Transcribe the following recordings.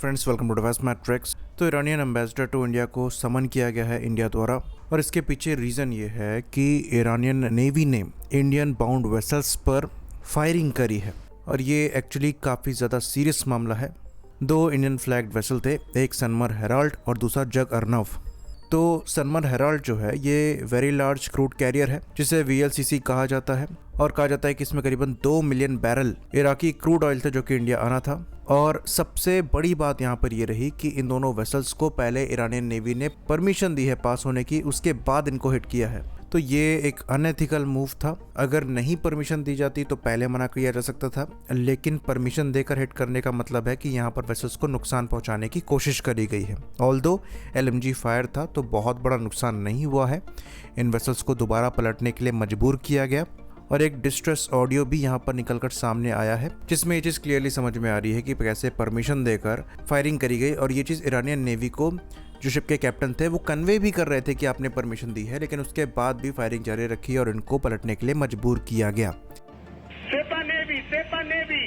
Friends, welcome to Device Matrix. तो Iranian ambassador to India को summon किया गया है इंडिया द्वारा, और इसके पीछे रीज़न ये है कि ईरानियन नेवी ने इंडियन बाउंड वेसल्स पर फायरिंग करी है, और ये एक्चुअली काफ़ी ज़्यादा सीरियस मामला है। 2 इंडियन फ्लैग्ड वेसल थे, एक सनमर हेराल्ड और दूसरा जग अर्नव। तो सनमर हेराल्ड जो है ये वेरी लार्ज क्रूड कैरियर है, जिसे VLCC कहा जाता है, और कहा जाता है कि इसमें करीबन 2 million barrel Iraqi crude oil थे जो कि इंडिया आना था। और सबसे बड़ी बात यहाँ पर ये रही कि इन दोनों वेसल्स को पहले ईरानियन नेवी ने परमिशन दी है पास होने की, उसके बाद इनको हिट किया है। तो ये एक अनएथिकल मूव था। अगर नहीं परमिशन दी जाती तो पहले मना किया जा सकता था, लेकिन परमिशन देकर हिट करने का मतलब है कि यहाँ पर वेसल्स को नुकसान पहुँचाने की कोशिश करी गई है। ऑल्दो LMG फायर था तो बहुत बड़ा नुकसान नहीं हुआ है। इन वेसल्स को दोबारा पलटने के लिए मजबूर किया गया, और एक डिस्ट्रेस ऑडियो भी यहाँ पर निकलकर सामने आया है, जिसमें ये चीज़ क्लियरली समझ में आ रही है कि कैसे परमिशन देकर फायरिंग करी गई। और ये चीज़ ईरानियन नेवी को, जो शिप के कैप्टन थे, वो कन्वे भी कर रहे थे कि आपने परमिशन दी है, लेकिन उसके बाद भी फायरिंग जारी रखी और इनको पलटने के लिए मजबूर किया गया। Sepa Navy,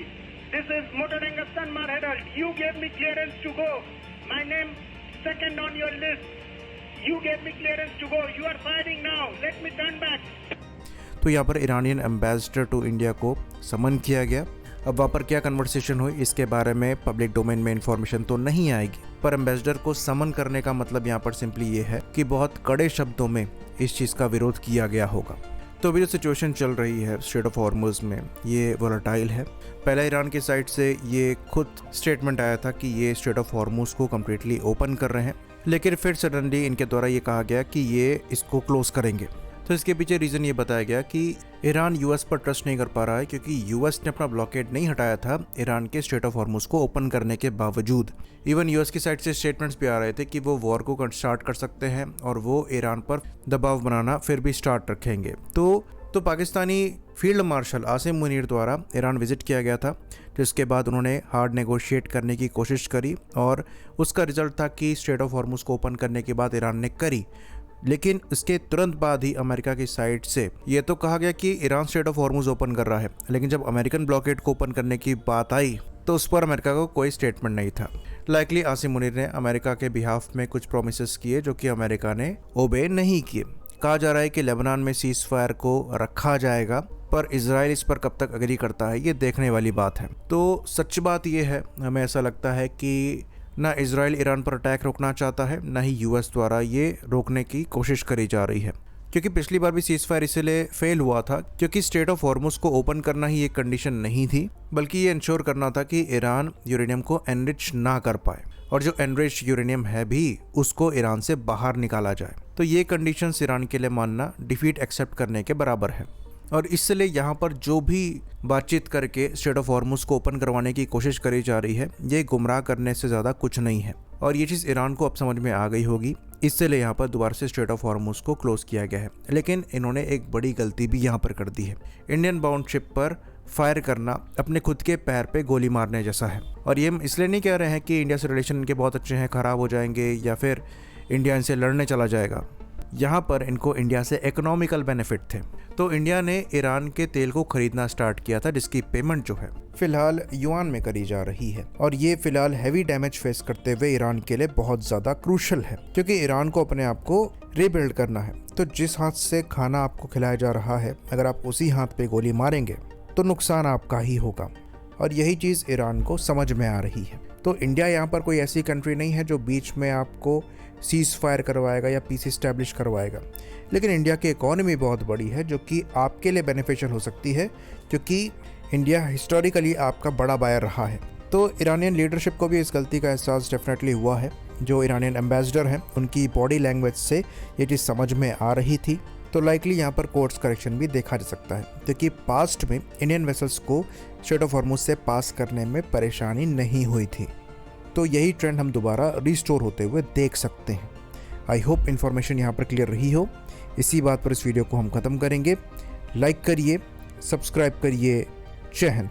this is Motoranga Sanmar Herald. You gave me clearance to go. My name second on your list. You gave me clearance to go. You are firing now. Let me turn back. तो यहाँ पर Iranian ambassador to India को summon किया गया। अब वहाँ पर क्या कन्वर्सेशन हुई इसके बारे में पब्लिक डोमेन में इंफॉर्मेशन तो नहीं आएगी, पर एम्बेसडर को समन करने का मतलब यहाँ पर सिंपली ये है कि बहुत कड़े शब्दों में इस चीज़ का विरोध किया गया होगा। तो अभी जो सिचुएशन चल रही है स्ट्रेट ऑफ हॉर्मुज़ में, ये वोलेटाइल है। पहले ईरान की साइड से ये खुद स्टेटमेंट आया था कि ये स्ट्रेट ऑफ हॉर्मुज़ को कम्प्लीटली ओपन कर रहे हैं, लेकिन फिर सडनली इनके द्वारा ये कहा गया कि ये इसको क्लोज करेंगे। तो इसके पीछे रीज़न ये बताया गया कि ईरान US पर ट्रस्ट नहीं कर पा रहा है, क्योंकि US ने अपना ब्लॉकेड नहीं हटाया था ईरान के स्ट्रेट ऑफ हॉर्मुज़ को ओपन करने के बावजूद। इवन US की साइड से स्टेटमेंट्स भी आ रहे थे कि वो वॉर को स्टार्ट कर सकते हैं और वो ईरान पर दबाव बनाना फिर भी स्टार्ट रखेंगे। तो पाकिस्तानी फील्ड मार्शल आसिम मुनीर द्वारा ईरान विजिट किया गया था, जिसके बाद उन्होंने हार्ड नेगोशिएट करने की कोशिश करी, और उसका रिजल्ट था कि स्ट्रेट ऑफ हॉर्मुज़ को ओपन करने के बाद ईरान ने करी। लेकिन इसके तुरंत बाद ही अमेरिका की साइड से ये तो कहा गया कि Iran straight of Hormuz open कर रहा है, लेकिन जब अमेरिकन ब्लॉकेड को ओपन करने की बात आई तो उस पर अमेरिका को कोई स्टेटमेंट नहीं था। लाइकली आसिम मुनीर ने अमेरिका के बिहाफ में कुछ प्रोमिसेस किए जो कि अमेरिका ने ओबे नहीं किए। कहा जा रहा है कि लेबनान में सीज फायर को रखा जाएगा, पर इजराइल इस पर कब तक अग्री करता है ये देखने वाली बात है। तो सच बात ये है, हमें ऐसा लगता है कि ना इजराइल ईरान पर अटैक रोकना चाहता है, ना ही US द्वारा ये रोकने की कोशिश करी जा रही है, क्योंकि पिछली बार भी सीज फायर इसलिए फेल हुआ था क्योंकि स्ट्रेट ऑफ हॉर्मुज़ को ओपन करना ही एक कंडीशन नहीं थी, बल्कि ये इंश्योर करना था कि ईरान यूरेनियम को एनरिच ना कर पाए, और जो एनरिच यूरेनियम है भी उसको ईरान से बाहर निकाला जाए। तो ये कंडीशंस ईरान के लिए मानना डिफीट एक्सेप्ट करने के बराबर है, और इसलिए यहाँ पर जो भी बातचीत करके स्ट्रेट ऑफ हॉर्मुज़ को ओपन करवाने की कोशिश करी जा रही है, ये गुमराह करने से ज़्यादा कुछ नहीं है, और ये चीज़ ईरान को अब समझ में आ गई होगी। इसलिए यहाँ पर दोबारा से स्ट्रेट ऑफ हॉर्मुज़ को क्लोज किया गया है। लेकिन इन्होंने एक बड़ी गलती भी यहाँ पर कर दी है। इंडियन बाउंड शिप पर फायर करना अपने खुद के पैर पे गोली मारने जैसा है, और ये इसलिए नहीं कह रहे हैं कि इंडिया से रिलेशन इनके बहुत अच्छे हैं, ख़राब हो जाएंगे, या फिर इंडिया इनसे लड़ने चला जाएगा। यहाँ पर इनको इंडिया से इकोनॉमिकल बेनिफिट थे। तो इंडिया ने ईरान के तेल को खरीदना स्टार्ट किया था, जिसकी पेमेंट जो है फिलहाल युआन में करी जा रही है, और ये फिलहाल हैवी डैमेज फेस करते हुए ईरान के लिए बहुत ज़्यादा क्रूशल है, क्योंकि ईरान को अपने आप को रीबिल्ड करना है। तो जिस हाथ से खाना आपको खिलाया जा रहा है, अगर आप उसी हाथ पे गोली मारेंगे तो नुकसान आपका ही होगा, और यही चीज़ ईरान को समझ में आ रही है। तो इंडिया यहाँ पर कोई ऐसी कंट्री नहीं है जो बीच में आपको सीज फायर करवाएगा या पीस इस्टेब्लिश करवाएगा, लेकिन इंडिया की इकॉनमी बहुत बड़ी है जो कि आपके लिए बेनिफिशियल हो सकती है, क्योंकि इंडिया हिस्टोरिकली आपका बड़ा बायर रहा है। तो ईरानियन लीडरशिप को भी इस गलती का एहसास डेफिनेटली हुआ है। जो ईरानियन एम्बेसडर हैं उनकी बॉडी लैंग्वेज से ये चीज़ समझ में आ रही थी। तो लाइकली यहाँ पर कोर्स करेक्शन भी देखा जा सकता है, क्योंकि पास्ट में इंडियन वेसल्स को स्ट्रेट ऑफ हॉर्मुज़ से पास करने में परेशानी नहीं हुई थी। तो यही ट्रेंड हम दोबारा रिस्टोर होते हुए देख सकते हैं। आई होप इन्फॉर्मेशन यहाँ पर क्लियर रही हो। इसी बात पर इस वीडियो को हम ख़त्म करेंगे। लाइक करिए, सब्सक्राइब करिए। जय हिंद।